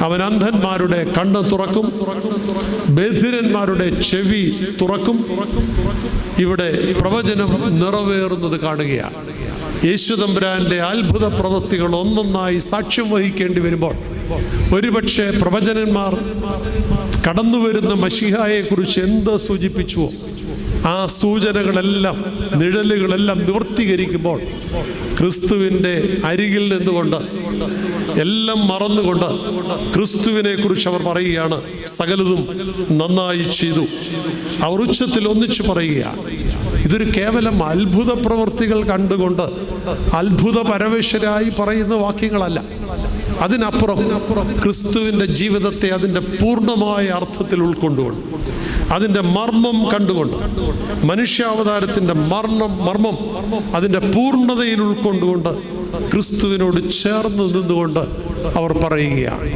അവൻ അന്ധന്മാരുടെ കണ്ണ് തുറക്കും, ബധിരന്മാരുടെ ചെവി തുറക്കും. ഇവിടെ പ്രവചനം നിറവേറുന്നത് കാണുകയാണ്. യേശു തമ്പുരാന്റെ അത്ഭുത പ്രവൃത്തികൾ ഒന്നൊന്നായി സാക്ഷ്യം വഹിക്കേണ്ടി വരുമ്പോൾ ഒരുപക്ഷെ പ്രവചനന്മാർ കടന്നുവരുന്ന മശിഹായെ കുറിച്ച് എന്ത് സൂചിപ്പിച്ചുവോ ആ സൂചനകളെല്ലാം, നിഴലുകളെല്ലാം നിവർത്തീകരിക്കുമ്പോൾ ക്രിസ്തുവിൻ്റെ അരികിൽ നിന്നുകൊണ്ട് എല്ലാം മറന്നുകൊണ്ട് ക്രിസ്തുവിനെ കുറിച്ച് അവർ പറയുകയാണ്, സകലതും നന്നായി ചെയ്തു. അവർ ഉച്ചത്തിൽ ഒന്നിച്ചു പറയുകയാണ്. ഇതൊരു കേവലം അത്ഭുത പ്രവൃത്തികൾ കണ്ടുകൊണ്ട് അത്ഭുത പരവേശരായി പറയുന്ന വാക്യങ്ങളല്ല. അതിനപ്പുറം ക്രിസ്തുവിൻ്റെ ജീവിതത്തെ അതിൻ്റെ പൂർണ്ണമായ അർത്ഥത്തിൽ ഉൾക്കൊണ്ടുകൊണ്ട്, അതിൻ്റെ മർമ്മം കണ്ടുകൊണ്ട്, മനുഷ്യാവതാരത്തിൻ്റെ മർമ്മം അതിൻ്റെ പൂർണ്ണതയിൽ ഉൾക്കൊണ്ടുകൊണ്ട് ക്രിസ്തുവിനോട് ചേർന്ന് നിന്നുകൊണ്ട് അവർ പറയുകയാണ്.